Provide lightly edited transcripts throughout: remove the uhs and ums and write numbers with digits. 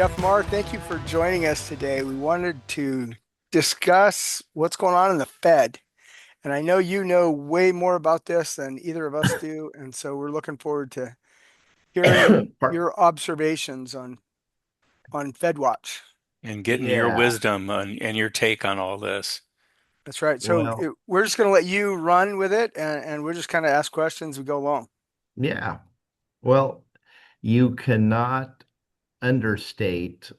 Jeff Marr, thank you for joining us today. We wanted to discuss what's going on in the Fed. And I know you know way more about this than either of us do. And so we're looking forward to hearing Part- your observations on Fed Watch. and getting your Yeah. wisdom and your take on all this. That's right. Well, We're just going to let you run with it and we're just kind of ask questions as we go along. yeah. Well, you cannot understate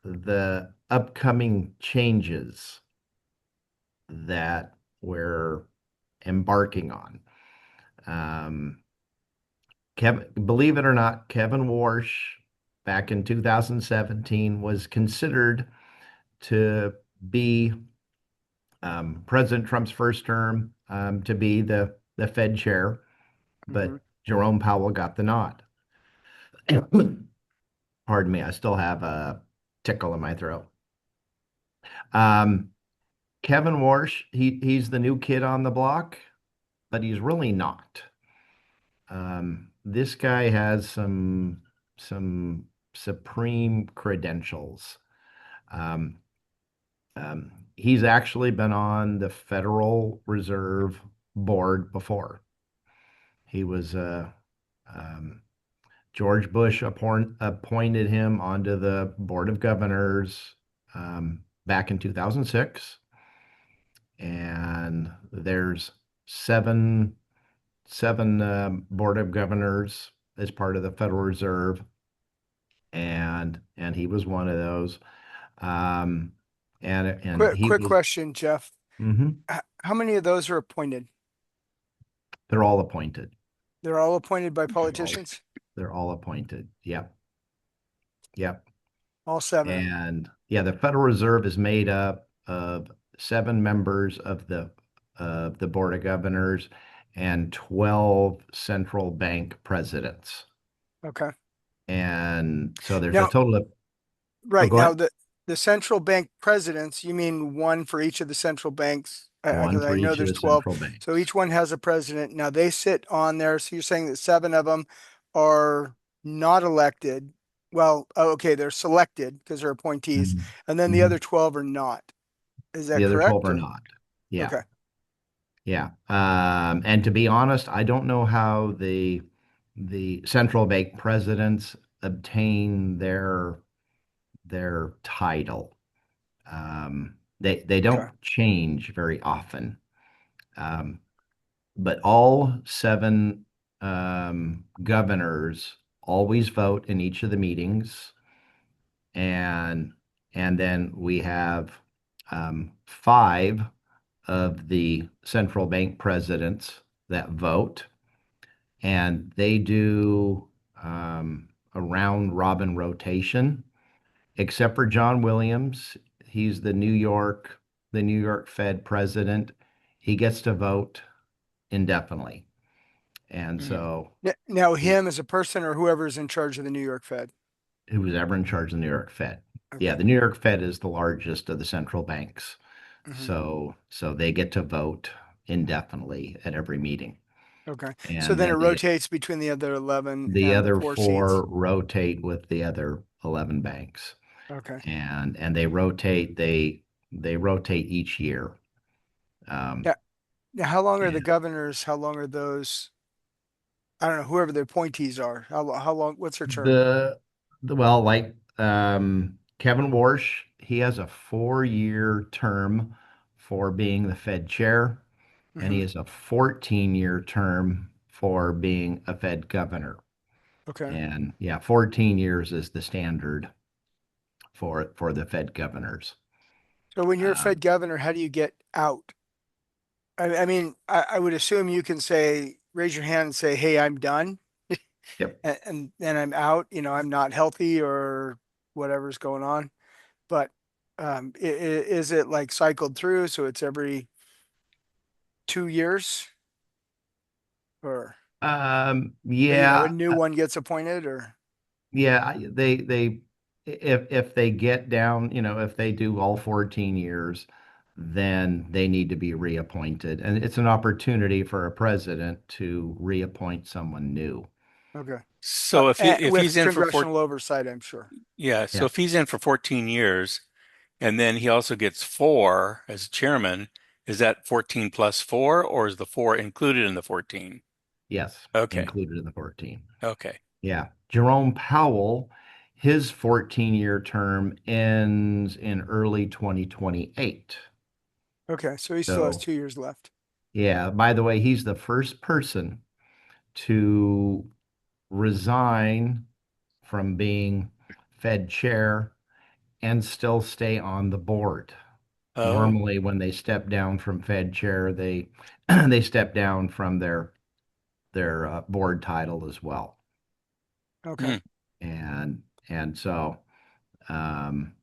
the upcoming changes that we're embarking on. Um, believe it or not, Kevin Warsh back in 2017 was considered to be President Trump's first term to be the Fed chair, Hmm. but Jerome Powell got the nod. Pardon me, I still have a tickle in my throat. Um, Kevin Warsh, he's the new kid on the block, but he's really not. This guy has some supreme credentials. Um, he's actually been on the Federal Reserve Board before. He was George Bush appointed him onto the Board of Governors back in 2006. And there's seven seven Board of Governors as part of the Federal Reserve, and he was one of those. Um, and he Quick was. question, Jeff. Mhm. How many of those are appointed? They're all appointed. They're all appointed by They're all politicians? they're all appointed. Yep. Yep. All seven. And yeah, the Federal Reserve is made up of seven members of the Board of Governors and 12 central bank presidents. Okay. And so there's a Now, total of, oh, right go now, ahead. the central bank presidents, you mean one for each of the central banks? One Because I for know each of there's the 12. central So each banks. one has a president. Now they sit on there. So you're saying that seven of them are not elected. Well, okay, they're selected because they're appointees, Mhm. and then the other Mhm. 12 are not. Is that The other 12 correct? are Or not. Yeah. okay. Yeah. And to be honest, I don't know how the central bank presidents obtain their title. They Okay. don't change very often. Um, but all seven governors always vote in each of the meetings, and and then we have five of the central bank presidents that vote, and they do a round robin rotation, except for John Williams. He's the New York Fed president. He gets to vote indefinitely. And Mhm. so Now, he, him as a person or whoever's in charge of the New York Fed. who was ever in charge of the New York Fed. Yeah, Okay. the New York Fed is the largest of the central banks. Hmm. So they get to vote indefinitely at every meeting. Okay. So And then it then rotates between the other 11 the and the other four seats. four rotate with the other 11 banks. Okay. And they rotate each year. Um, Yeah. Now, how long are the and governors? How long are those? I don't know, whoever the appointees are. How long, what's their term? the, well, like Kevin Warsh, he has a 4-year term for being the Fed chair, and Hmm. he has a 14-year term for being a Fed governor. Okay. And yeah, 14 years is the standard for the Fed governors. So when you're a Um, Fed governor, how do you get out? I mean, I would assume you can say, raise your hand and say, hey, I'm done. yep. And then I'm out, I'm not healthy or whatever's going on. But is it like cycled through? So it's every 2 years or, a Yeah, new one gets appointed or, yeah. If they get down, if they do all 14 years, then they need to be reappointed, and it's an opportunity for a president to reappoint someone new. Okay. So if With he's in for congressional oversight, I'm sure. yeah, so Yeah. if he's in for 14 years and then he also gets four as chairman, is that 14 plus four, or is the four included in the 14? Yes, Okay. included in the 14. Okay. Yeah. Jerome Powell, his 14-year term ends in early 2028. Okay, so he still has So, 2 years left. yeah, by the way, he's the first person to resign from being Fed chair and still stay on the board. Oh. Normally, when they step down from Fed chair, they they step down from their board title as well. Okay. Hmm. And so, um,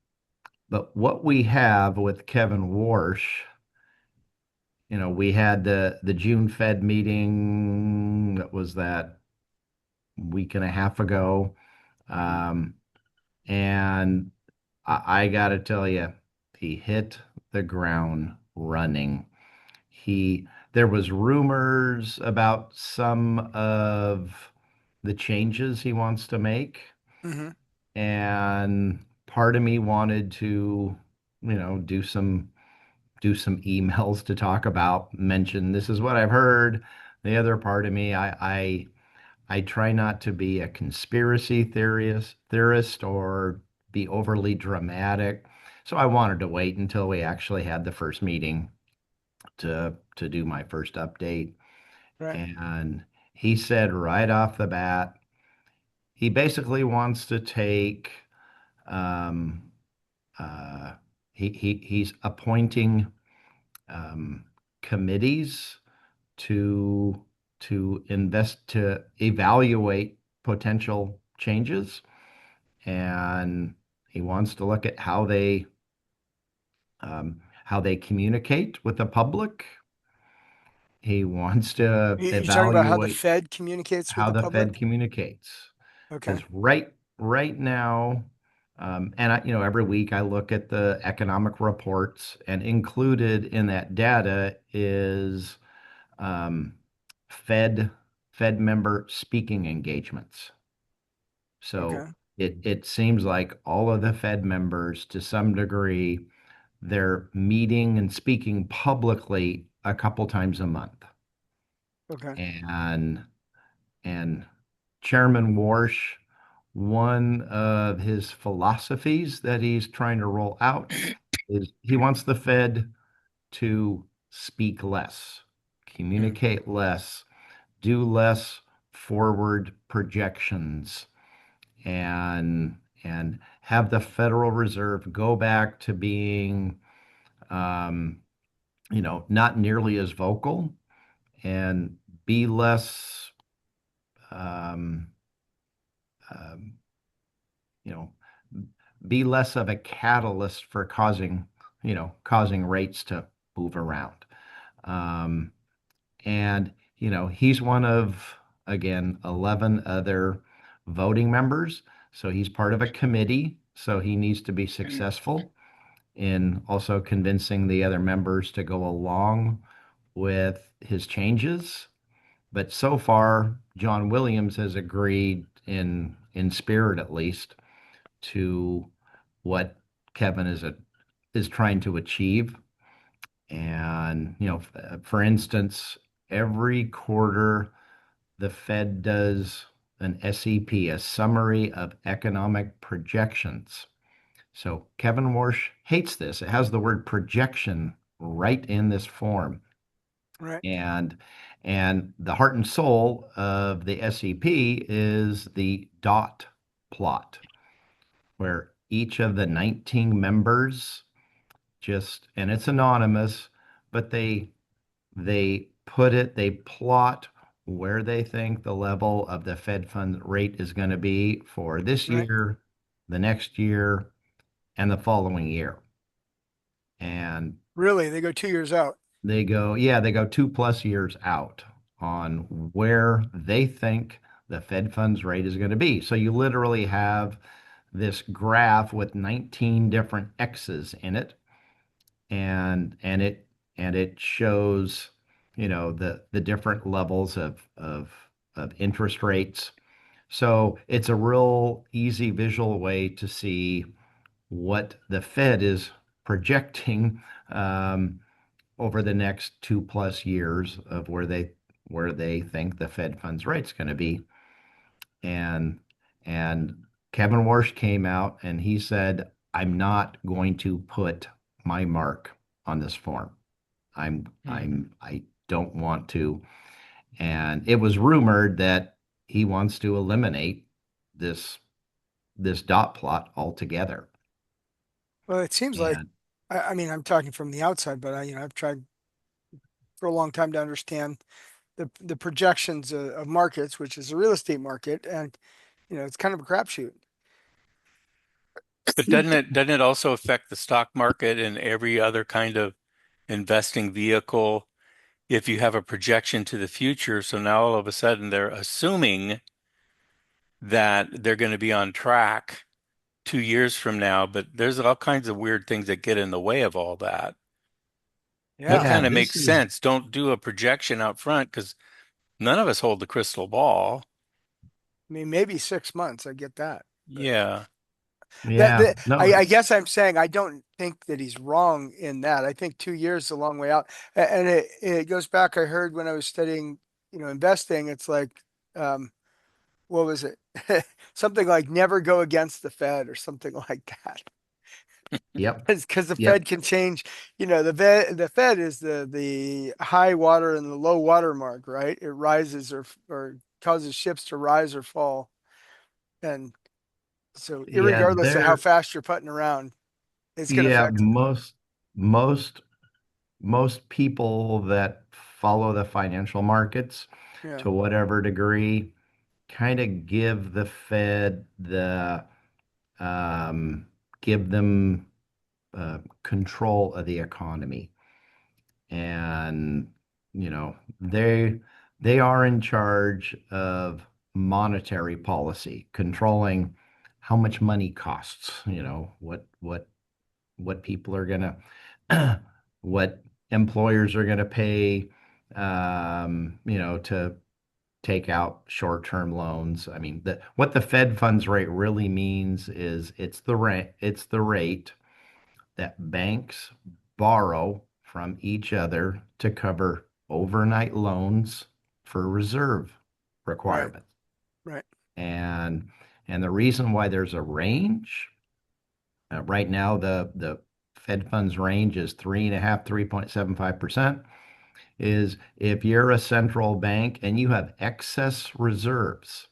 but what we have with Kevin Warsh, we had the June Fed meeting that was that week and a half ago. Um, and I got to tell you, he hit the ground running. There was rumors about some of the changes he wants to make, Hmm. and part of me wanted to, do some emails to talk about, mention this is what I've heard. The other part of me, I try not to be a conspiracy theorist or be overly dramatic. So I wanted to wait until we actually had the first meeting to do my first update. Right. And he said right off the bat, he basically wants to take um, uh, he's appointing um, committees to to evaluate potential changes, and he wants to look at how they communicate with the public. He wants to You're talking about how the evaluate Fed communicates with how the the Fed public? communicates. Okay. Because right now, and every week I look at the economic reports, and included in that data is um, Fed Fed member speaking engagements. So Okay. it seems like all of the Fed members, to some degree, they're meeting and speaking publicly a couple times a month. Okay. And and Chairman Warsh, one of his philosophies that he's trying to roll out is he wants the Fed to speak less, Mhm. communicate less, do less forward projections, and have the Federal Reserve go back to being, um, not nearly as vocal and be less, um, um, you know, be less of a catalyst for causing rates to move around. Um, and he's one of, again, 11 other voting members. So he's part of a committee. So he needs to be successful in also convincing the other members to go along with his changes. But so far, John Williams has agreed in spirit, at least, to what Kevin is trying to achieve. And, for instance, every quarter the Fed does an SEP, a summary of economic projections. So Kevin Warsh hates this. It has the word projection right in this form. Right. And the heart and soul of the SEP is the dot plot, where each of the 19 members and it's anonymous, but they plot where they think the level of the Fed fund rate is going to be for this Right. year, the next year, and the following year. And Really, they go 2 years out. they go 2+ years out on where they think the Fed funds rate is going to be. So you literally have this graph with 19 different X's in it, and it shows, the different levels of interest rates. So it's a real easy visual way to see what the Fed is projecting over the next 2+ years of where they think the Fed funds rate's going to be. And and Kevin Warsh came out and he said, "I'm not going to put my mark on this form. I don't want to." And it was rumored that he wants to eliminate this this dot plot altogether. Well, it seems like, And I mean, I'm talking from the outside, but I've tried for a long time to understand the projections of markets, which is the real estate market, and it's kind of a crapshoot. But doesn't it also affect the stock market and every other kind of investing vehicle if you have a projection to the future? So now all of a sudden they're assuming that they're going to be on track 2 years from now, but there's all kinds of weird things that get in the way of all that. What Yeah, yeah, kind of this makes is sense? Don't do a projection out front because none of us hold the crystal ball. I mean, maybe 6 months. I get that, but Yeah. yeah, no, I guess I'm saying I don't think that he's wrong in that. I think 2 years is a long way out, and it goes back. I heard when I was studying, investing. It's like, um, what was it? Something like never go against the Fed or something like that. yep, Because the Fed yep, can change, the Fed is the high water and the low water mark, right? It rises or causes ships to rise or fall. And so yeah, irregardless of how fast you're putting around, it's gonna yeah, affect something. most most people that follow the financial markets Yeah, to whatever degree kind of um, give them control of the economy. And they are in charge of monetary policy, controlling how much money costs, what people are gonna what employers are gonna pay, to take out short-term loans. I mean, what the Fed funds rate really means is it's the rate that banks borrow from each other to cover overnight loans for reserve right, requirements. right, And and the reason why there's a range right now, the Fed funds range is 3.5, 3.75%, is if you're a central bank and you have excess reserves,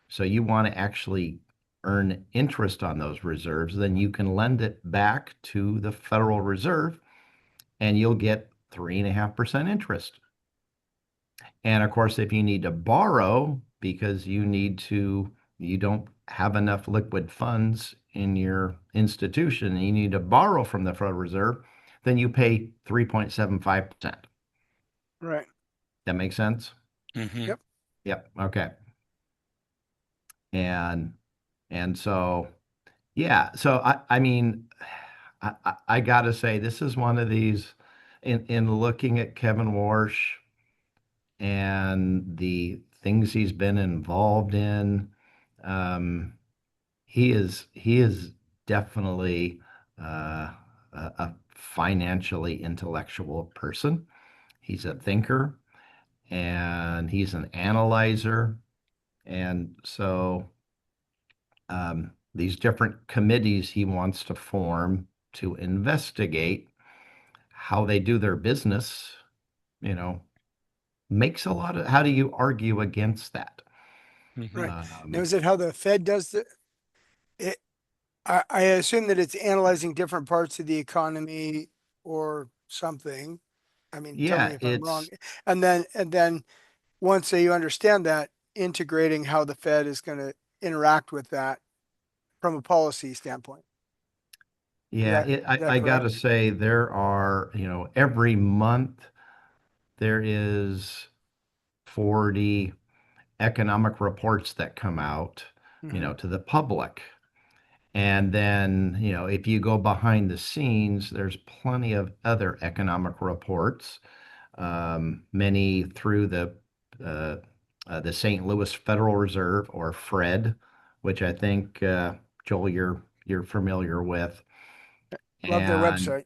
so you want to actually earn interest on those reserves, then you can lend it back to the Federal Reserve and you'll get 3.5% interest. And of course, if you need to borrow because you don't have enough liquid funds in your institution and you need to borrow from the Federal Reserve, then you pay 3.75%. right. That makes sense? Hmm. Yep. Yep. Okay. And and so yeah, so I mean I gotta say this is one of these in looking at Kevin Warsh and the things he's been involved in. Um, he is definitely a financially intellectual person. He's a thinker and he's an analyzer. And so these different committees he wants to form to investigate how they do their business, you know, makes a lot of, how do you argue against that? Hmm. Right. Now, Um, is it how the Fed does it? I assume that it's analyzing different parts of the economy or something. I mean, tell me yeah, if I'm wrong. it's And then once you understand that, integrating how the Fed is going to interact with that from a policy standpoint. Is yeah, that is that I correct? gotta say there are, every month there is 40 economic reports that come out, Hmm. to the public. And then, if you go behind the scenes, there's plenty of other economic reports, many through the uh, the St. Louis Federal Reserve, or Fred, which I think Joel, you're familiar with. Love their And website.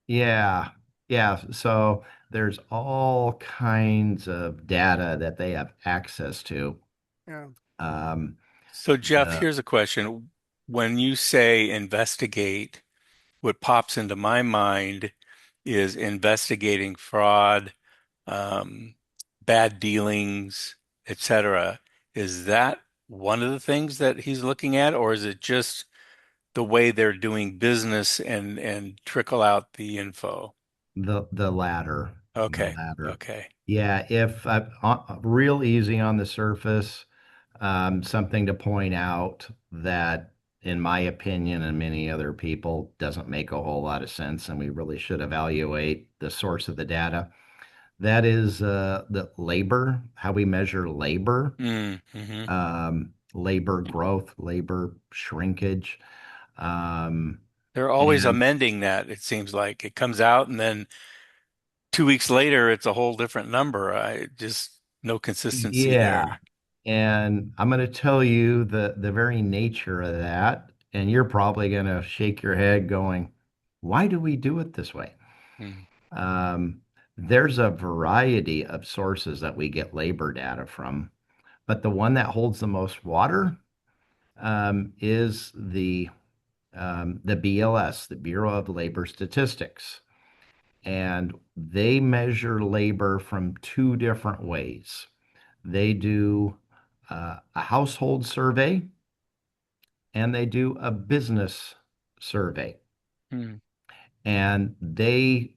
yeah, yeah. So there's all kinds of data that they have access to. Yeah. Um, So, Jeff, the here's a question. When you say investigate, what pops into my mind is investigating fraud, um, bad dealings, etc. Is that one of the things that he's looking at, or is it just the way they're doing business and trickle out the info? the latter, the Okay, latter. okay. Yeah, if real easy on the surface, something to point out that, in my opinion, and many other people, doesn't make a whole lot of sense, and we really should evaluate the source of the data. That is the labor, how we measure labor, Mm-hmm. labor growth, labor shrinkage. Um, They're always and amending that, it seems like. It comes out and then 2 weeks later it's a whole different number. I just no consistency yeah, there. and I'm going to tell you the very nature of that, and you're probably going to shake your head going, why do we do it this way? Mm, Um, there's a variety of sources that we get labor data from, but the one that holds the most water is the BLS, the Bureau of Labor Statistics. And they measure labor from two different ways. They do a household survey and they do a business survey. mm, And they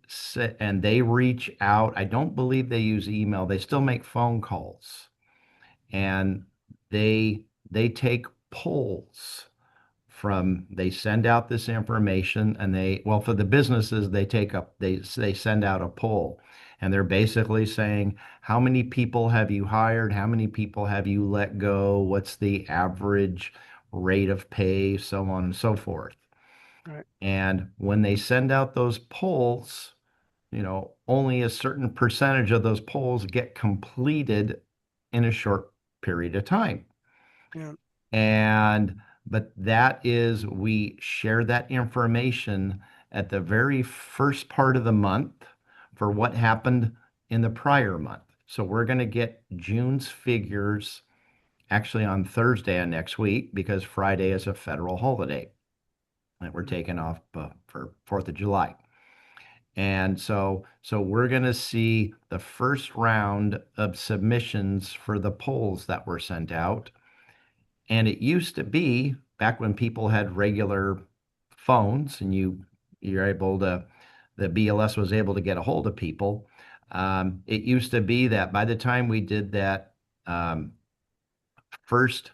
reach out. I don't believe they use email. They still make phone calls. And they take polls from they send out this information, and for the businesses, they send out a poll, and they're basically saying, how many people have you hired, how many people have you let go, what's the average rate of pay, so on and so forth. Right. And when they send out those polls, only a certain percentage of those polls get completed in a short period of time. Yeah. And but that is, we share that information at the very first part of the month for what happened in the prior month. So we're going to get June's figures actually on Thursday of next week because Friday is a federal holiday that we're Mm. taking off for 4th of July. And so we're going to see the first round of submissions for the polls that were sent out. And it used to be back when people had regular phones and you're able to, the BLS was able to get a hold of people. It used to be that by the time we did that um, first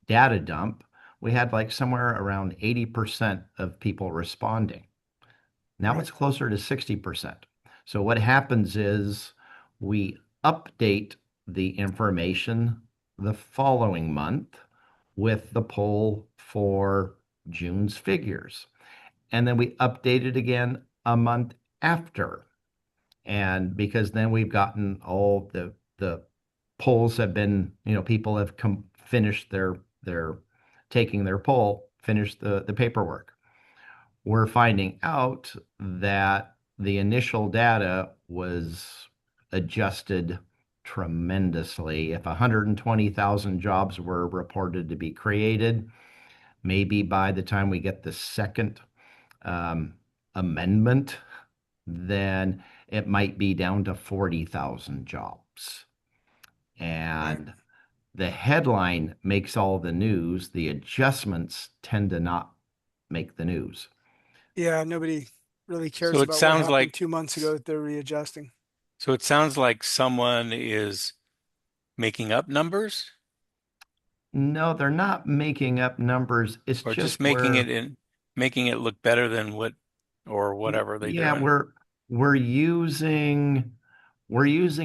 data dump, we had like somewhere around 80% of people responding. Now Right. it's closer to 60%. So what happens is we update the information the following month with the poll for June's figures. And then we update it again a month after. And because then we've gotten all the polls have been, people have finished their taking their poll, finished the paperwork. We're finding out that the initial data was adjusted tremendously. If 120,000 jobs were reported to be created, maybe by the time we get the second um, amendment, then it might be down to 40,000 jobs. Right. And the headline makes all the news. The adjustments tend to not make the news. Yeah. Nobody really So cares it about what sounds happened like 2 months ago that they're readjusting. so it sounds like someone is making up numbers No, they're not making up numbers. It's or just just where, making it look better than what or whatever they're yeah, doing. we're using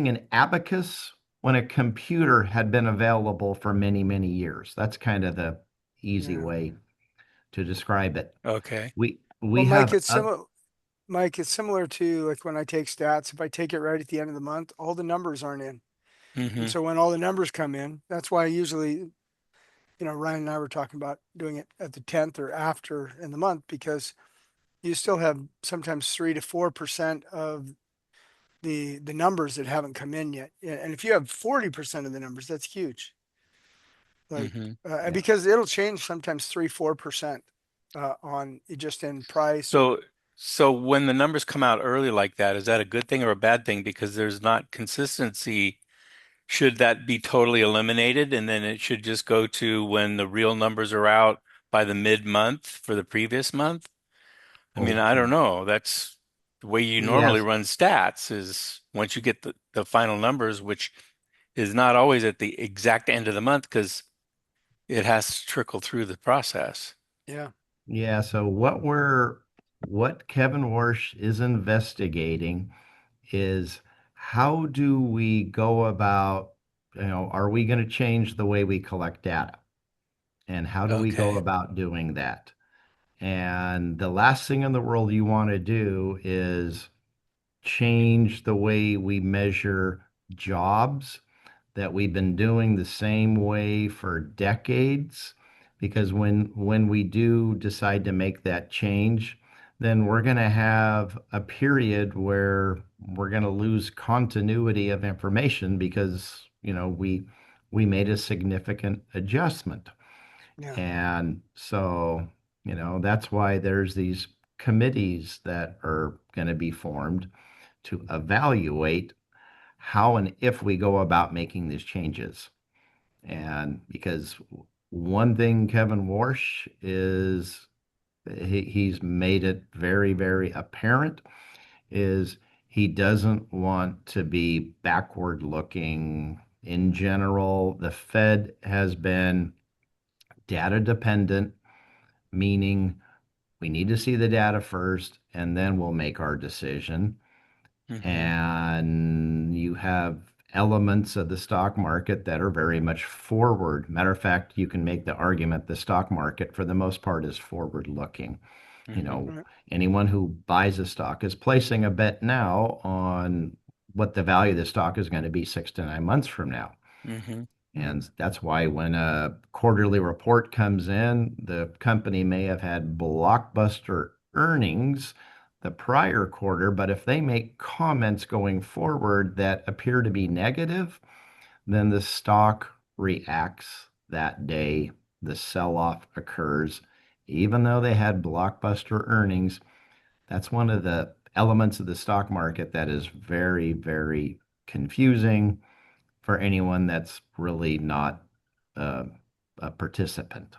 an abacus when a computer had been available for many, many years. That's kind of the easy Yeah. way to describe it. Okay. We Well, Mike, have it's similar. Mike, it's similar to like when I take stats. If I take it right at the end of the month, all the numbers aren't in. And Hmm. so when all the numbers come in, that's why usually, Ryan and I were talking about doing it at the 10th or after in the month because you still have sometimes 3 to 4% of the numbers that haven't come in yet. And if you have 40% of the numbers, that's huge. Like, Hmm. Yeah. because it'll change sometimes 3, 4% on just in price or So, so when the numbers come out early like that, is that a good thing or a bad thing? Because there's not consistency. Should that be totally eliminated and then it should just go to when the real numbers are out by the mid-month for the previous month? I mean, Well, I don't know. That's the way you normally yes. run stats is once you get the final numbers, which is not always at the exact end of the month because it has to trickle through the process. yeah, Yeah. So what Kevin Warsh is investigating is how do we go about, are we going to change the way we collect data? And how do we go Okay. about doing that? And the last thing in the world you want to do is change the way we measure jobs that we've been doing the same way for decades. Because when we do decide to make that change, then we're going to have a period where we're going to lose continuity of information because, we made a significant adjustment. yeah, And so, that's why there's these committees that are going to be formed to evaluate how and if we go about making these changes. And because one thing Kevin Warsh is, he's made it very, very apparent is he doesn't want to be backward looking in general. The Fed has been data dependent, meaning we need to see the data first and then we'll make our decision. Hmm. And you have elements of the stock market that are very much forward. Matter of fact, you can make the argument the stock market, for the most part, is forward looking. You Hmm. know, right, anyone who buys a stock is placing a bet now on what the value of the stock is going to be 6 to 9 months from now. Hmm. right. And that's why when a quarterly report comes in, the company may have had blockbuster earnings the prior quarter, but if they make comments going forward that appear to be negative, then the stock reacts that day. The sell-off occurs. Even though they had blockbuster earnings, that's one of the elements of the stock market that is very, very confusing for anyone that's really not uh, a participant.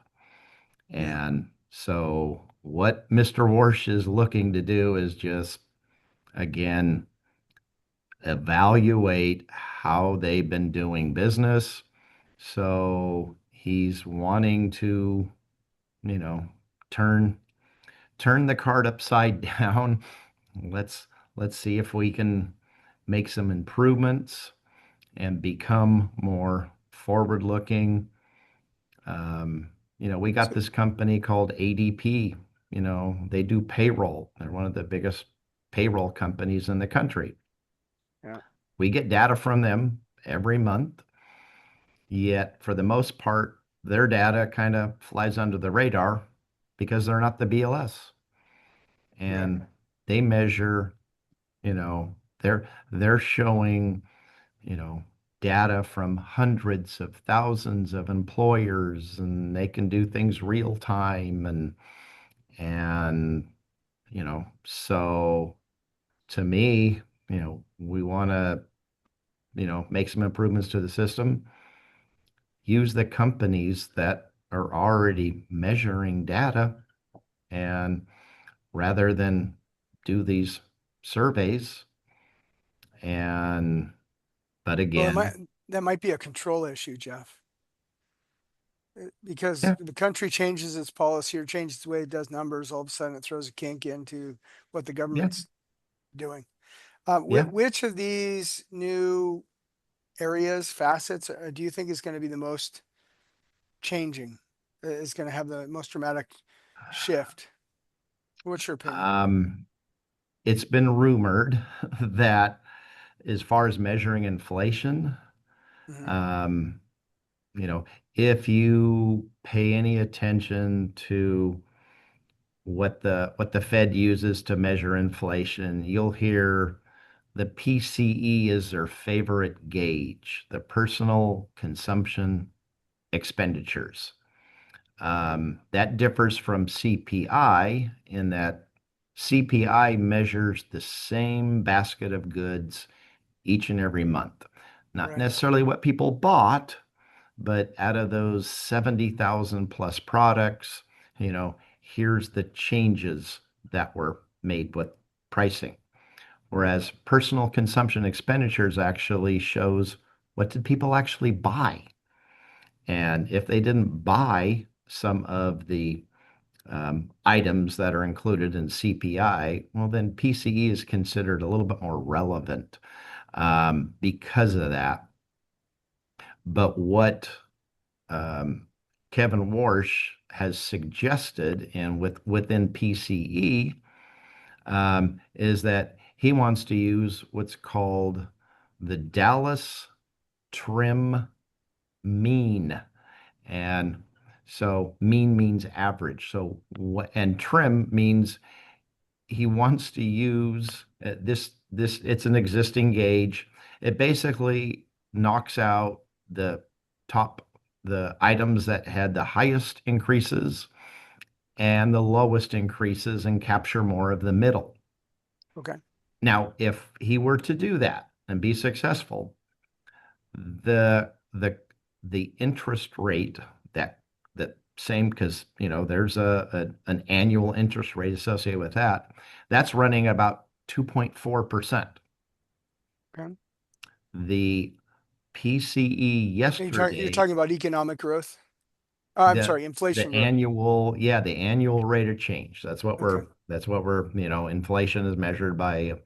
Yeah. And so, what Mr. Warsh is looking to do is just, again, evaluate how they've been doing business. So, he's wanting to, you know, turn turn the card upside down. Let's let's see if we can make some improvements and become more forward looking. We got So, this company called ADP. They do payroll. They're one of the biggest payroll companies in the country. yeah, We get data from them every month, yet for the most part, their data kind of flies under the radar because they're not the BLS. right. And they measure, you know, they're showing, you know, data from hundreds of thousands of employers, and they can do things real time. And so to me, we want to, make some improvements to the system, use the companies that are already measuring data, and rather than do these surveys. And but Well, again, that might be a control issue, Jeff, because yeah, the country changes its policy or changes the way it does numbers. All of a sudden, it throws a kink into what the yeah, government's doing. yeah. Which of these new areas, facets, do you think is going to be the most changing? Is going to have the most dramatic shift? What's your opinion? Um, it's been rumored that as far as measuring inflation, Hmm. Um, you know, if you pay any attention to what the Fed uses to measure inflation, you'll hear the PCE is their favorite gauge, the personal consumption expenditures. That differs from CPI in that CPI measures the same basket of goods each and every month. Not Right. necessarily what people bought, but out of those 70,000 plus products, here's the changes that were made with pricing. Right. Whereas personal consumption expenditures actually shows what did people actually buy. And if they didn't buy some of the items that are included in CPI, well, then PCE is considered a little bit more relevant because of that. But what um, Kevin Warsh has suggested, and within PCE, is that he wants to use what's called the Dallas Trim Mean. And so mean means average. So what, and trim means he wants to use this it's an existing gauge. It basically knocks out the top the items that had the highest increases and the lowest increases and capture more of the middle. Okay. Now, if he were to do that and be successful, the interest rate that same because there's an annual interest rate associated with that's running about 2.4%. Okay. The PCE And you're yesterday, talking about economic growth. I'm the sorry, inflation the growth. annual rate of change. Okay. Inflation is measured by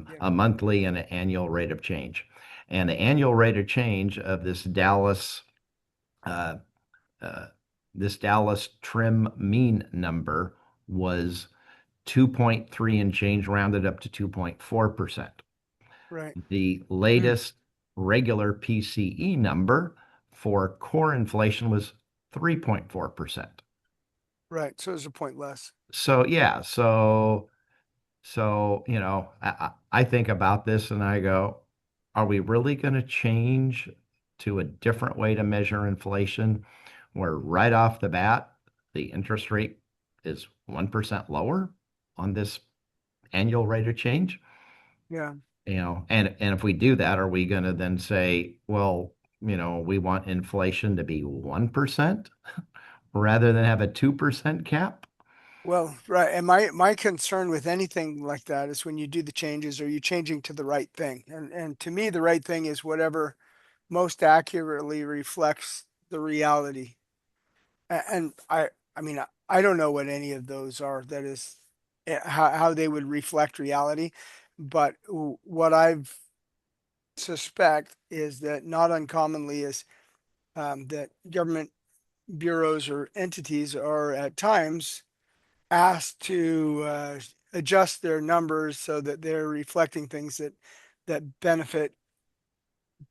Yeah. a monthly and an annual rate of change. And the annual rate of change of uh, uh, this Dallas trim mean number was 2.3 and change rounded up to 2.4%. Right. The Mm. latest regular PCE number for core inflation was 3.4%. Right. So there's a point less. So yeah, so I think about this and I go, are we really going to change to a different way to measure inflation where right off the bat the interest rate is 1% lower on this annual rate of change? Yeah. And if we do that, are we going to then say, well, we want inflation to be 1% rather than have a 2% cap? Well, right. And my concern with anything like that is when you do the changes, are you changing to the right thing? And to me, the right thing is whatever most accurately reflects the reality. And I mean, I don't know what any of those are. That is how they would reflect reality. But what I've suspect is that not uncommonly is that government bureaus or entities are at times asked to adjust their numbers so that they're reflecting things that benefit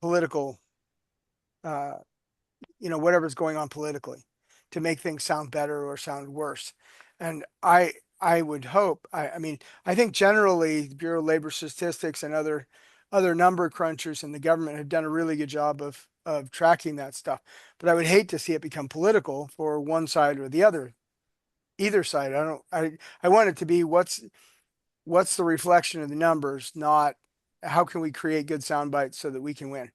political, uh, whatever's going on politically, to make things sound better or sound worse. And I would hope. I mean, I think generally the Bureau of Labor Statistics and other number crunchers in the government have done a really good job of tracking that stuff. But I would hate to see it become political for one side or the other, either side. I don't. I want it to be what's the reflection of the numbers, not how can we create good sound bites so that we can win.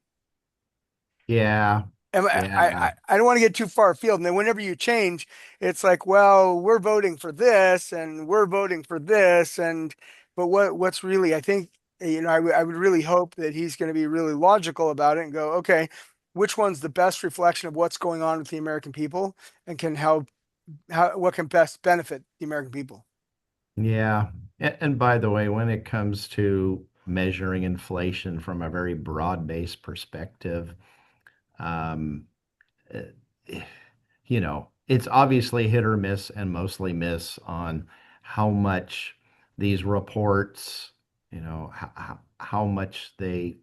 Yeah, And yeah, I don't want to get too far afield. And then whenever you change, it's like, well, we're voting for this and we're voting for this. And but what's really, I think, I would really hope that he's going to be really logical about it and go, okay, which one's the best reflection of what's going on with the American people and can help how what can best benefit the American people. yeah. And by the way, when it comes to measuring inflation from a very broad-based perspective, um, uh, it's obviously hit or miss and mostly miss on how much these reports, how much they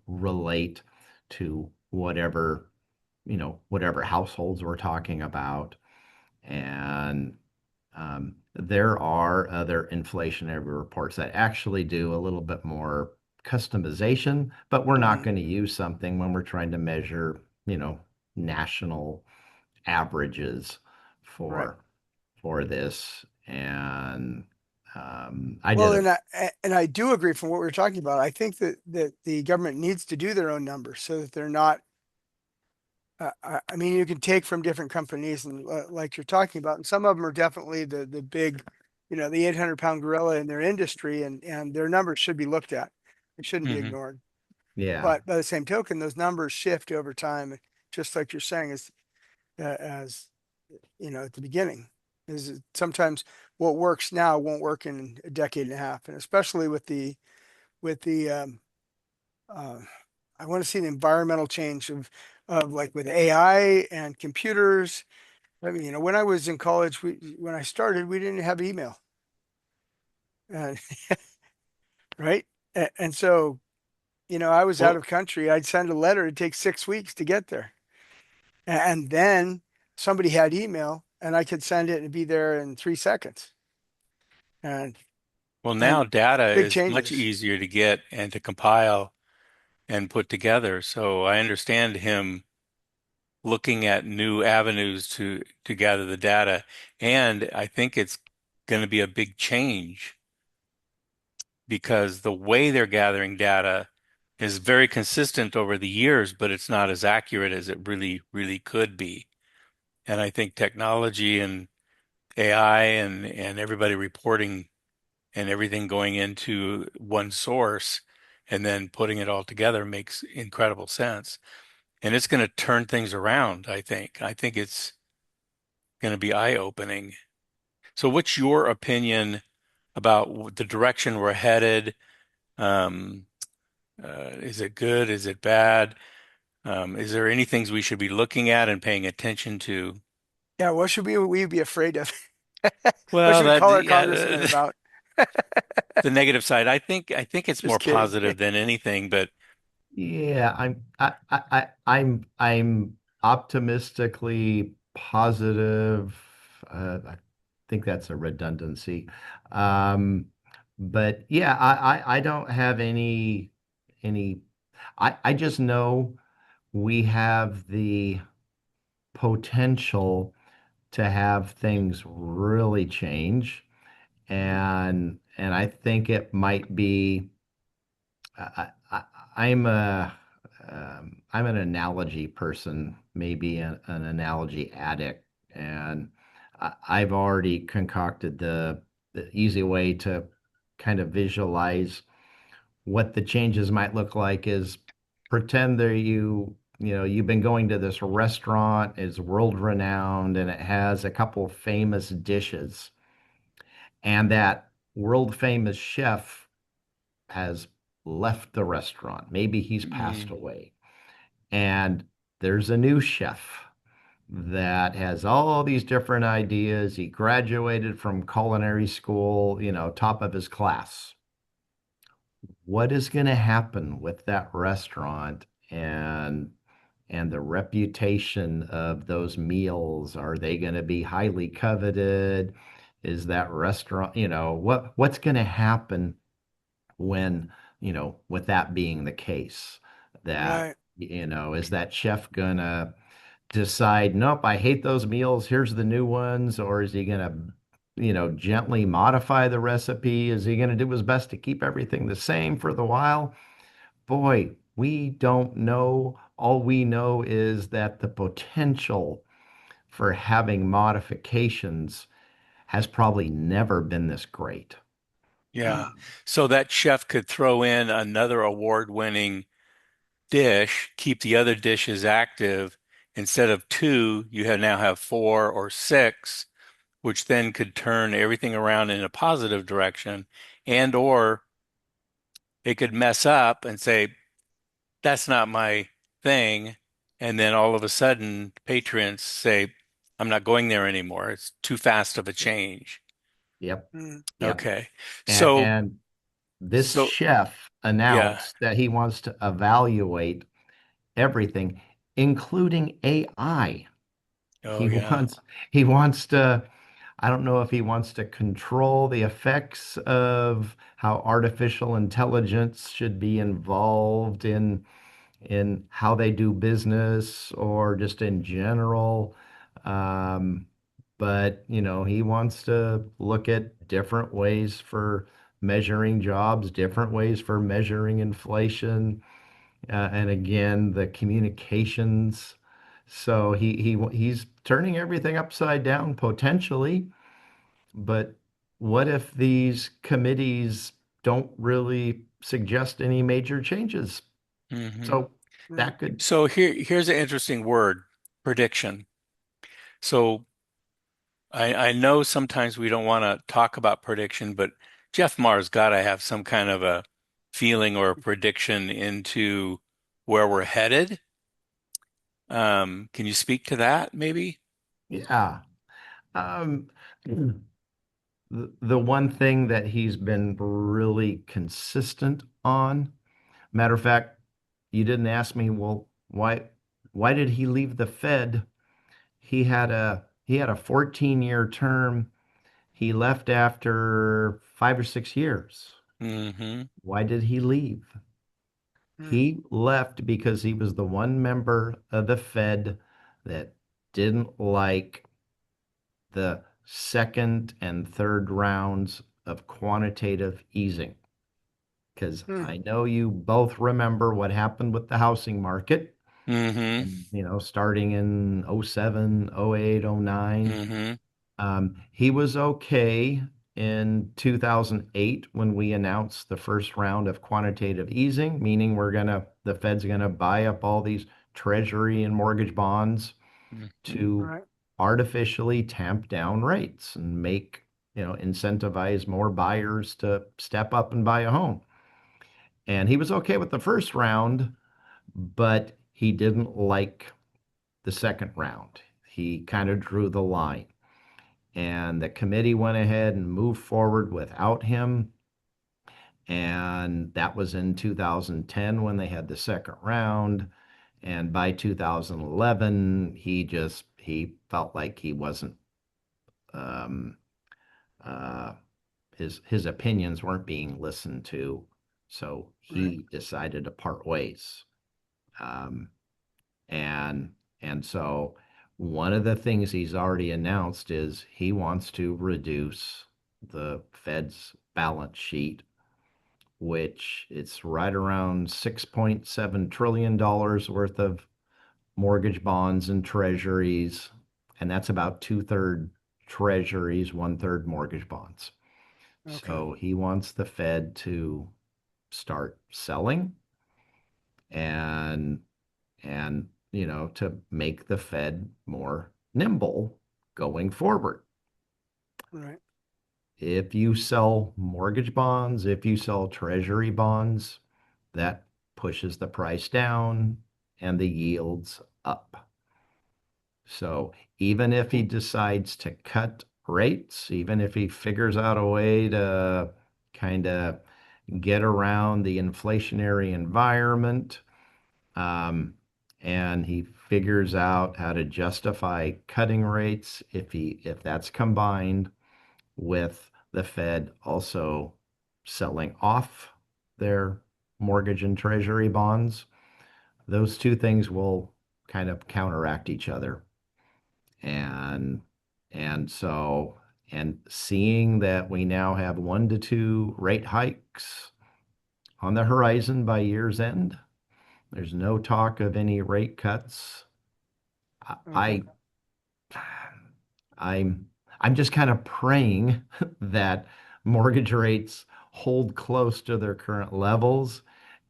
relate to whatever households we're talking about. And there are other inflationary reports that actually do a little bit more customization, but we're not Hmm. going to use something when we're trying to measure, national averages Right. for this. And I did Well, a and I do agree from what we were talking about. I think that the government needs to do their own numbers so that they're not. I mean, you can take from different companies, and like you're talking about, and some of them are definitely the big, the 800-pound gorilla in their industry, and their numbers should be looked at. They shouldn't be Hmm. ignored. yeah. But by the same token, those numbers shift over time, just like you're saying, as at the beginning. Is sometimes what works now won't work in a decade and a half, and especially with the uh, I want to see the environmental change of like with AI and computers. I mean, when I was in college, when I started, we didn't have email, and right, and so I was out Well, of country. I'd send a letter. It'd take 6 weeks to get there, and then somebody had email, and I could send it and be there in 3 seconds, and well, now and data big is much changes. easier to get and to compile and put together. So I understand him looking at new avenues to gather the data. And I think it's going to be a big change because the way they're gathering data is very consistent over the years, but it's not as accurate as it really, really could be. And I think technology and AI and everybody reporting and everything going into one source and then putting it all together makes incredible sense. And it's going to turn things around, I think. I think it's going to be eye-opening. So what's your opinion about the direction we're headed? Um, is it good? Is it bad? Is there any things we should be looking at and paying attention to? Yeah, what should we be afraid of? What Well, should we that call our yeah, congressman about? the negative side. I think it's more Just kidding. positive than anything, but Yeah, I'm optimistically positive. I think that's a redundancy. Um, but yeah, I don't have any I just know we have the potential to have things really change, Mhm. and I think it might be I, I'm I'm an analogy person, maybe an analogy addict, and I've already concocted the easy way to kind of visualize what the changes might look like is pretend that you've been going to this restaurant, is world renowned, and it has a couple famous dishes, and that world famous chef has left the restaurant. Maybe he's passed mm, away. And there's a new chef that has all these different ideas. He graduated from culinary school, top of his class. What is going to happen with that restaurant and the reputation of those meals? Are they going to be highly coveted? Is that restaurant, what's going to happen when, with that being the case, that, Right. is that chef gonna decide, nope, I hate those meals, here's the new ones, or is he gonna, gently modify the recipe? Is he gonna do his best to keep everything the same for the while? Boy, we don't know. All we know is that the potential for having modifications has probably never been this great. yeah. So that chef could throw in another award-winning dish, keep the other dishes active. Instead of two, now have four or six, which then could turn everything around in a positive direction. And or it could mess up and say, that's not my thing. And then all of a sudden, patrons say, I'm not going there anymore. It's too fast of a change. Yep. Mhm. Yep. Okay. And So, and this So, chef yeah. announced that he wants to evaluate everything, including AI. Oh, He yeah. wants he wants to, I don't know if he wants to control the effects of how artificial intelligence should be involved in how they do business or just in general. Um, but he wants to look at different ways for measuring jobs, different ways for measuring inflation, and again, the communications. So he's turning everything upside down potentially, but what if these committees don't really suggest any major changes? Hmm. So Right. that could, So here's an interesting word, prediction. So I know sometimes we don't want to talk about prediction, but Jeff Marr's got to have some kind of a feeling or a prediction into where we're headed. Can you speak to that, maybe? yeah. Um, the one thing that he's been really consistent on, matter of fact, you didn't ask me, well, why did he leave the Fed? He had a 14-year term. He left after 5 or 6 years. Hmm. Why did he leave? Mm, He left because he was the one member of the Fed that didn't like the second and third rounds of quantitative easing. Because mm, I know you both remember what happened with the housing market. Hmm. And, starting in '07, '08, '09. Hmm. He was okay in 2008 when we announced the first round of quantitative easing, meaning the Fed's gonna buy up all these treasury and mortgage bonds Hmm. to right. artificially tamp down rates and incentivize more buyers to step up and buy a home. And he was okay with the first round, but he didn't like the second round. He kind of drew the line. And the committee went ahead and moved forward without him. And that was in 2010 when they had the second round. And by 2011, he felt like he wasn't um, uh, his opinions weren't being listened to, so Right. he decided to part ways. Um, and and so one of the things he's already announced is he wants to reduce the Fed's balance sheet, which it's right around $6.7 trillion worth of mortgage bonds and treasuries, and that's about two-thirds treasuries, one-third mortgage bonds. Okay. So he wants the Fed to start selling and to make the Fed more nimble going forward. Right. If you sell mortgage bonds, if you sell treasury bonds, that pushes the price down and the yields up. So even if he decides to cut rates, even if he figures out a way to kind of get around the inflationary environment, um, and he figures out how to justify cutting rates if that's combined with the Fed also selling off their mortgage and treasury bonds. Those two things will kind of counteract each other. And and so and seeing that we now have 1 to 2 rate hikes on the horizon by year's end, there's no talk of any rate cuts. Okay. I I'm I'm just kind of praying that mortgage rates hold close to their current levels.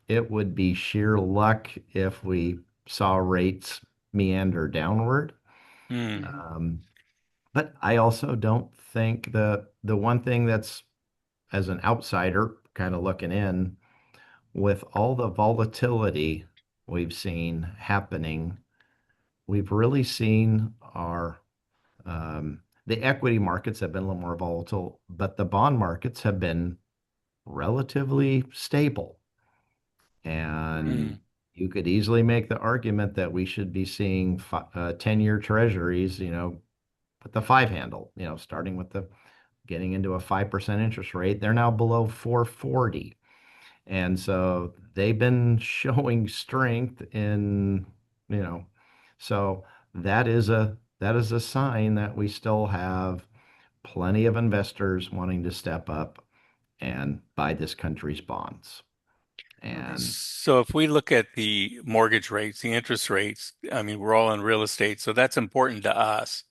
It would be sheer luck if we saw rates meander downward. Mm. Hmm. Um, but I also don't think the one thing that's, as an outsider kind of looking in, with all the volatility we've seen happening, we've really seen the equity markets have been a little more volatile, but the bond markets have been relatively stable. Mm. And you could easily make the argument that we should be seeing 10-year treasuries, with the five handle, starting with the getting into a 5% interest rate. They're now below 440. And so they've been showing strength in, you know, so that is a sign that we still have plenty of investors wanting to step up and buy this country's bonds. Okay. And So if we look at the mortgage rates, the interest rates, I mean, we're all in real estate, so that's important to us.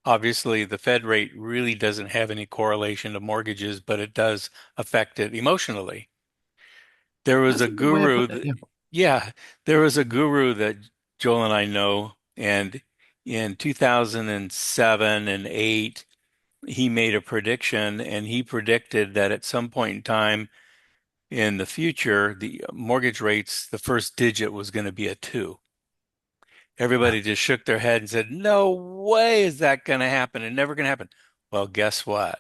Obviously, the Fed rate really doesn't have any correlation to mortgages, but it does affect it emotionally. There was that's a a good way of guru putting it. that, Yeah. yeah, there was a guru that Joel and I know, and in 2007 and 8, he made a prediction, and he predicted that at some point in time in the future, the mortgage rates, the first digit was going to be a two. Everybody just shook their head and said, "No way is that going to happen. It's never going to happen." Well, guess what?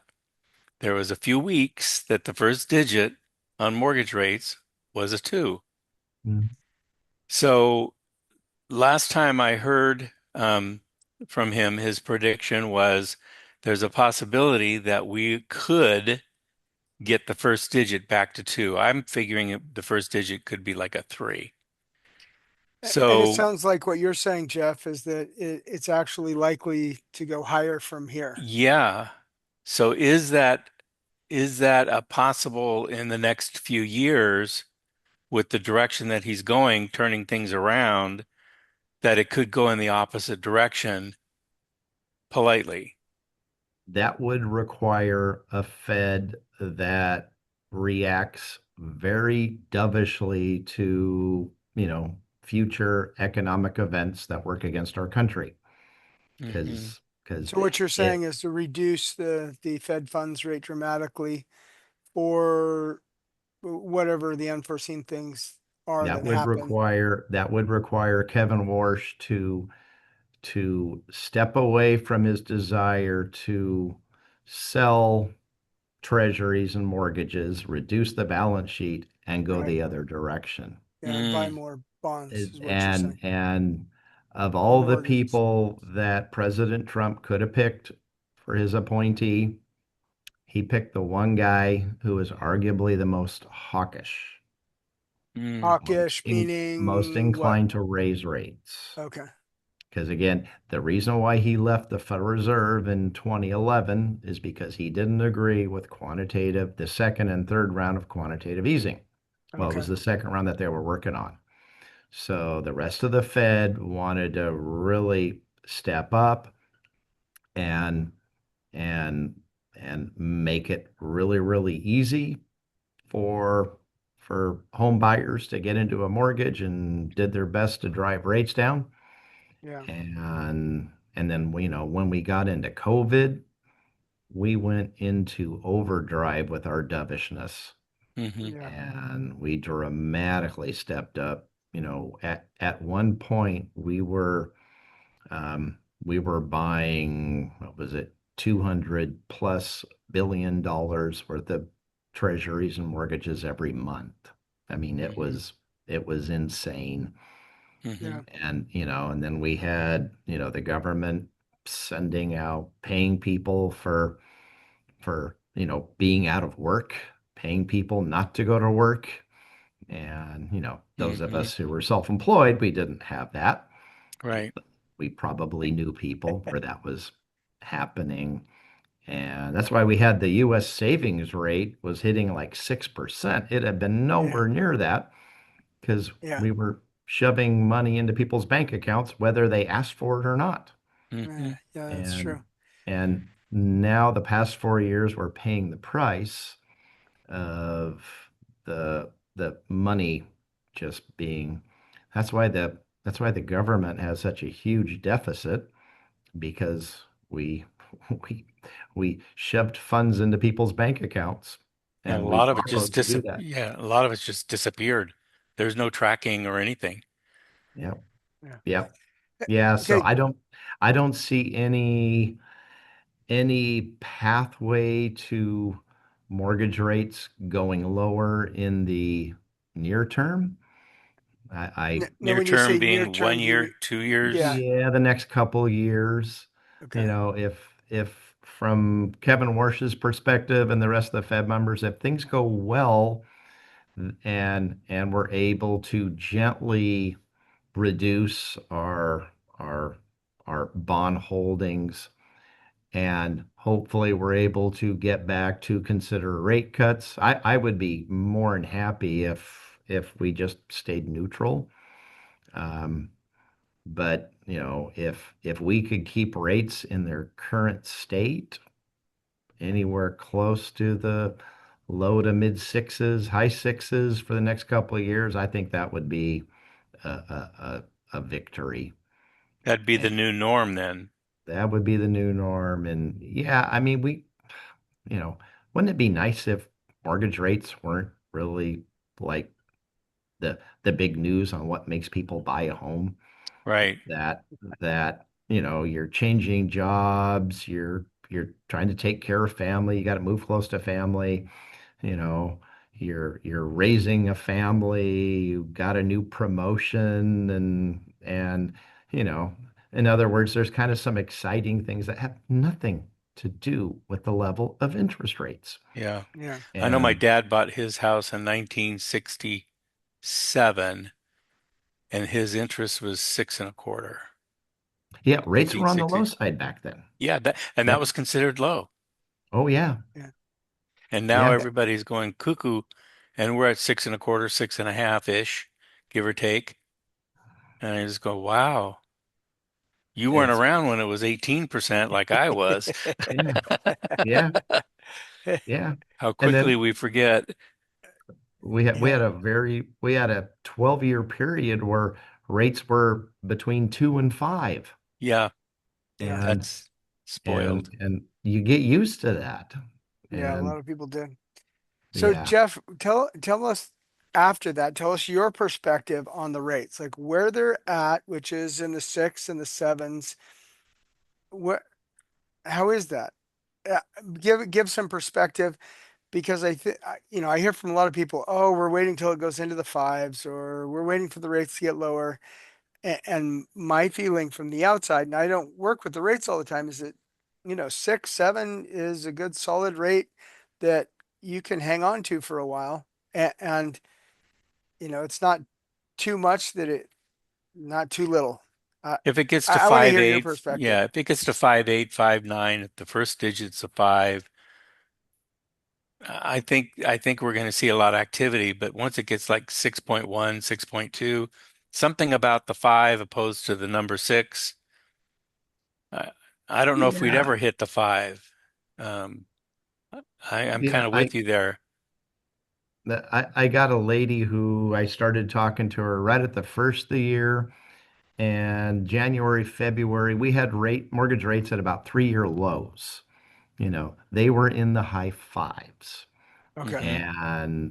There was a few weeks that the first digit on mortgage rates was a two. Mm. So last time I heard from him, his prediction was there's a possibility that we could get the first digit back to two. I'm figuring the first digit could be like a three. And it So sounds like what you're saying, Jeff, is that it's actually likely to go higher from here. yeah. So is that a possible in the next few years with the direction that he's going, turning things around, that it could go in the opposite direction politely? That would require a Fed that reacts very dovishly to, future economic events that work against our country. Hmm. Because So what you're saying it is to reduce the Fed funds rate dramatically for whatever the unforeseen things are that that would happen. require Kevin Warsh to step away from his desire to sell treasuries and mortgages, reduce the balance sheet, and go Right. the other direction. Yeah, and buy Mm, more bonds is what you're And saying, of or all the mortgages. people that President Trump could have picked for his appointee, he picked the one guy who is arguably the most hawkish, mm, Hawkish most meaning what? inclined to raise rates. Okay. Because again, the reason why he left the Federal Reserve in 2011 is because he didn't agree with the second and third round of quantitative easing. Well, it Okay. was the second round that they were working on. So the rest of the Fed wanted to really step up and and and make it really, really easy for home buyers to get into a mortgage and did their best to drive rates down. Yeah. And then when we got into COVID, we went into overdrive with our dovishness, hmm Yeah. and we dramatically stepped up. At one point we were buying, what was it, 200 plus billion dollars worth of treasuries and mortgages every month. I mean, hmm it was insane. hmm Yeah. And then we had, the government sending out, paying people for, being out of work, paying people not to go to work. And, those of hmm us who were self-employed, we didn't have that. Right. We probably knew people where that was happening. And that's why we had the US savings rate was hitting like 6%. It had been Yeah. nowhere near that because Yeah. we were shoving money into people's bank accounts, whether they asked for it or not. Hmm Yeah. Yeah. That's And true. and now the past 4 years, we're paying the price of the money just being. That's why the government has such a huge deficit because we we shoved funds into people's bank accounts, And a and we lot of it just borrowed to do that. yeah, a lot of it's just disappeared. There's no tracking or anything. Yep, Yeah. yep, yeah. So Okay. I don't see any pathway to mortgage rates going lower in the near term. Now, Near when you term say near being one term, do you year, mean, 2 years. yeah, yeah, the next couple years, okay, if from Kevin Warsh's perspective and the rest of the Fed members, if things go well and we're able to gently reduce our our bond holdings and hopefully we're able to get back to consider rate cuts. I would be more than happy if we just stayed neutral. Um, but if we could keep rates in their current state, anywhere close to the low to mid sixes, high sixes for the next couple of years, I think that would be a victory. That'd be the and new norm then. That would be the new norm. And yeah, I mean, you know, wouldn't it be nice if mortgage rates weren't really like the big news on what makes people buy a home? Right. That you're changing jobs, you're trying to take care of family, you got to move close to family, you know, you're raising a family, you got a new promotion and you know, in other words, there's kind of some exciting things that have nothing to do with the level of interest rates. Yeah. yeah, I know my And dad bought his house in 1967 and his interest was 6.25. yeah, rates were on the low 1960. side back then. Yeah, that Yep. was considered low. Oh yeah. yeah, And now Yeah. everybody's going cuckoo and we're at 6.25, 6.5-ish, give or take. And I just go, wow, you weren't It's around when it was 18% like I was. yeah. Yeah. Yeah. How And quickly then we forget. yeah, we had a 12-year period where rates were between 2 and 5. Yeah, yeah, And that's spoiled. and you get used to that. yeah. A And lot of people did. So, yeah. Jeff, tell us after that. Tell us your perspective on the rates, like where they're at, which is in the six and the sevens. What? How is that? Uh, give some perspective because I think I hear from a lot of people, oh, we're waiting till it goes into the fives, or we're waiting for the rates to get lower. And my feeling from the outside, and I don't work with the rates all the time, is that, 6, 7 is a good solid rate that you can hang on to for a while. And, it's not too much not too little. Uh, If it gets to I want to five hear your eight, perspective. yeah, if it gets to 5.8, 5.9, if the first digit's a five, I think we're going to see a lot of activity. But once it gets like 6.1, 6.2, something about the five opposed to the number six, I, I don't know if we'd Yeah. ever hit the five. Um, I'm kind Yeah. of with you there. I got a lady who I started talking to her right at the first of the year, and January, February, we had mortgage rates at about 3-year lows. They were in the high fives. Okay. Hmm.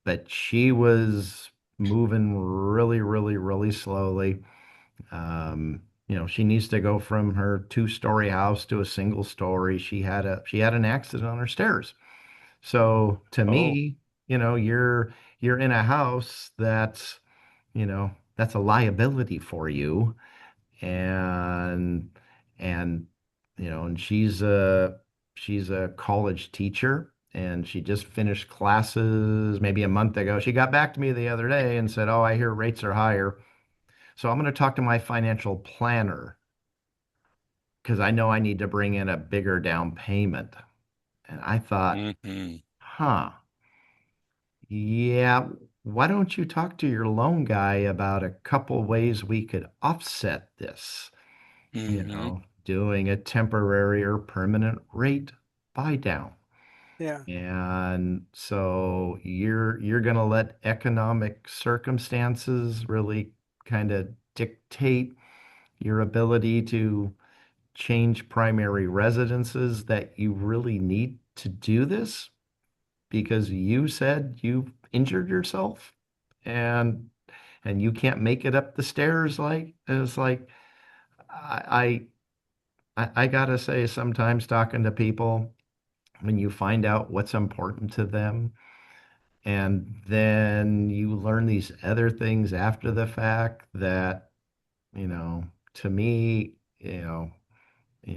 But she was moving really, really, really slowly. She needs to go from her 2-story house to a single story. She had an accident on her stairs. So to Oh, me, you're in a house that's a liability for you. And and and she's a college teacher and she just finished classes maybe a month ago. She got back to me the other day and said, "Oh, I hear rates are higher. So I'm going to talk to my financial planner because I know I need to bring in a bigger down payment." And I thought, hmm. huh, yeah, why don't you talk to your loan guy about a couple ways we could offset this? Hmm. Doing a temporary or permanent rate buy down. Yeah. And so you're going to let economic circumstances really kind of dictate your ability to change primary residences that you really need to do this because you said you injured yourself and you can't make it up the stairs like it's like I I gotta say sometimes talking to people when you find out what's important to them, and then you learn these other things after the fact that, you know, to me,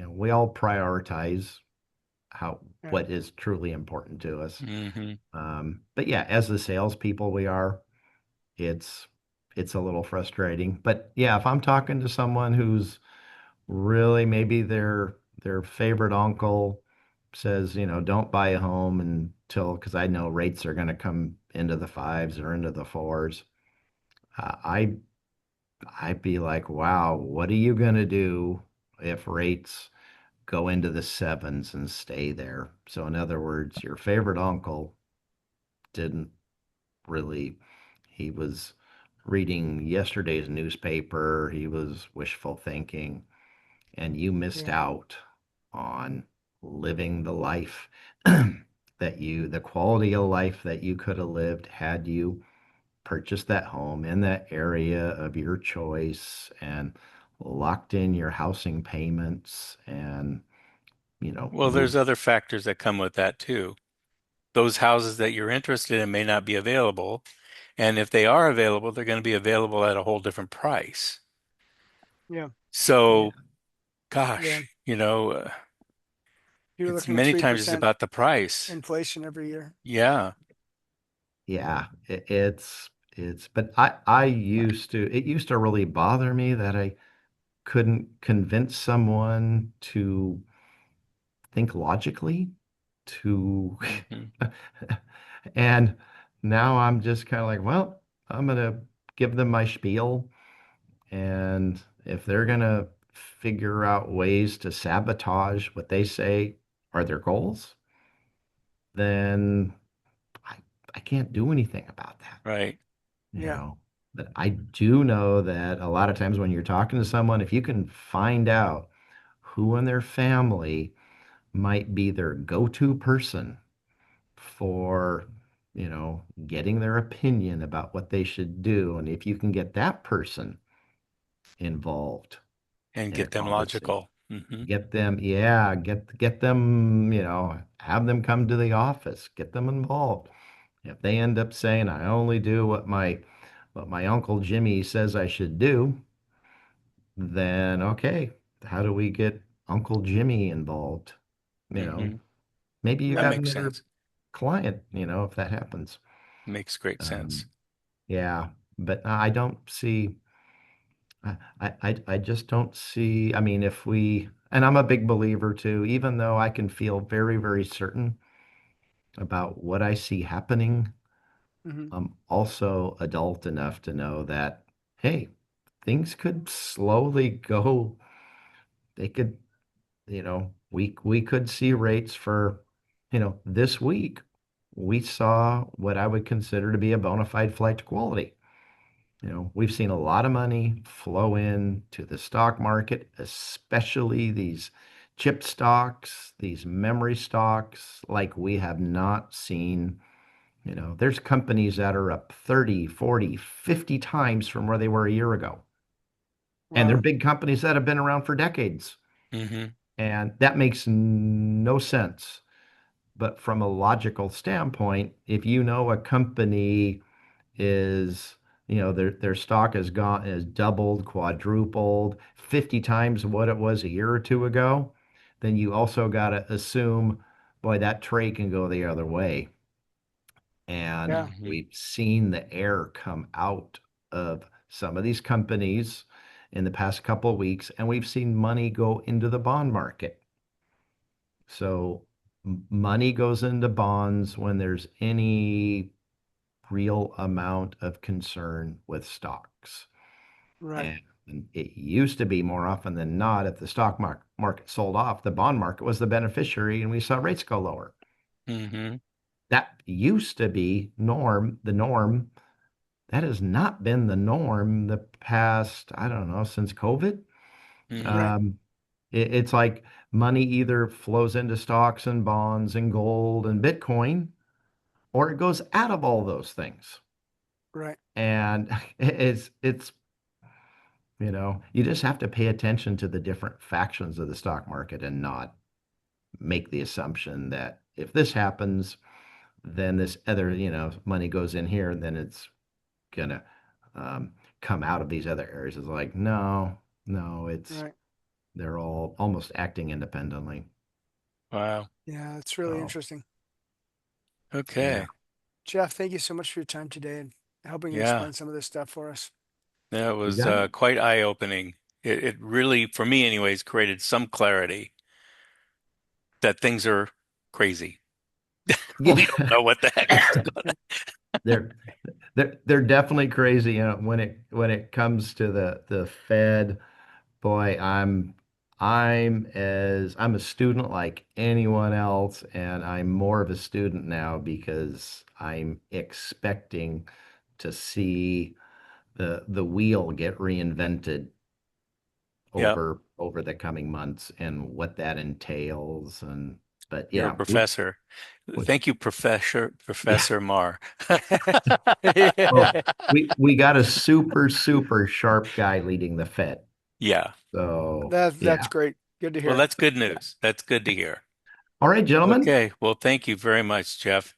we all prioritize how Yeah. what is truly important to us. Hmm. But yeah, as the salespeople we are, it's it's a little frustrating. But yeah, if I'm talking to someone who's really maybe their favorite uncle says, don't buy a home until because I know rates are going to come into the fives or into the fours. Uh, I I'd be like, wow, what are you going to do if rates go into the sevens and stay there? So in other words, your favorite uncle didn't really, he was reading yesterday's newspaper, he was wishful thinking, and you missed Yeah. out on living the life the quality of life that you could have lived had you purchased that home in that area of your choice and locked in your housing payments and, Well, there's moved. other factors that come with that too. Those houses that you're interested in may not be available. And if they are available, they're going to be available at a whole different price. Yeah. Yeah. So, Yeah. gosh, You're it's looking at many times it's 3% about the price. inflation every year. Yeah. Yeah, but I it used to really bother me that I couldn't convince someone to think logically to Hmm. and now I'm just kind of like, well, I'm gonna give them my spiel, and if they're gonna figure out ways to sabotage what they say are their goals, then I I can't do anything about that. Right. you Yeah. know. But I do know that a lot of times when you're talking to someone, if you can find out who in their family might be their go-to person for, getting their opinion about what they should do, and if you can get that person involved And in a get them conversation, logical. Hmm. get them, yeah, get them, have them come to the office, get them involved. If they end up saying, I only do what my Uncle Jimmy says I should do, then okay, how do we get Uncle Jimmy involved? You know, Hmm. maybe you That got makes another sense. client, if that happens. Makes great sense. Um, yeah, but I don't see, I just don't see, I mean, and I'm a big believer too, even though I can feel very, very certain about what I see happening, Hmm. I'm also adult enough to know that, hey, things could slowly go. They could, we could see rates for, this week. We saw what I would consider to be a bona fide flight to quality. We've seen a lot of money flow in to the stock market, especially these chip stocks, these memory stocks, like we have not seen. There's companies that are up 30, 40, 50 times from where they were a year ago. And they're Wow. big companies that have been around for decades. Hmm. And that makes no sense. But from a logical standpoint, if you know a company is, their stock has doubled, quadrupled, 50 times what it was a year or two ago, then you also got to assume, boy, that trade can go the other way. And Yeah. Hmm. we've seen the air come out of some of these companies in the past couple of weeks, and we've seen money go into the bond market. So money goes into bonds when there's any real amount of concern with stocks. Right. And it used to be more often than not, if the stock market sold off, the bond market was the beneficiary, and we saw rates go lower. Hmm. That used to be the norm. That has not been the norm the past, I don't know, since COVID. Hmm. Right. Um, it's like money either flows into stocks and bonds and gold and Bitcoin, or it goes out of all those things. Right. And you just have to pay attention to the different factions of the stock market and not make the assumption that if this happens, then this other, money goes in here, and then it's gonna come out of these other areas. It's like, no, no, Right. they're all almost acting independently. Wow. Yeah, it's really So, interesting. yeah, Okay. Jeff, thank you so much for your time today and helping Yeah. explain some of this stuff for us. That you was got it. quite eye-opening. It really, for me anyways, created some clarity that things are crazy. We Yeah, don't know what the heck is going on. they're they're definitely crazy. When it comes to the Fed, boy, I'm a student like anyone else, and I'm more of a student now because I'm expecting to see the wheel get reinvented Yep. over the coming months and what that entails. And but You're a yeah, professor. Thank you, yeah. Professor Marr. Oh, Yeah. we got a super sharp guy leading the Fed. Yeah. So That's yeah. great. Good to Well, hear. that's good news. That's good to hear. All right, gentlemen. Okay. Well, thank you very much, Jeff.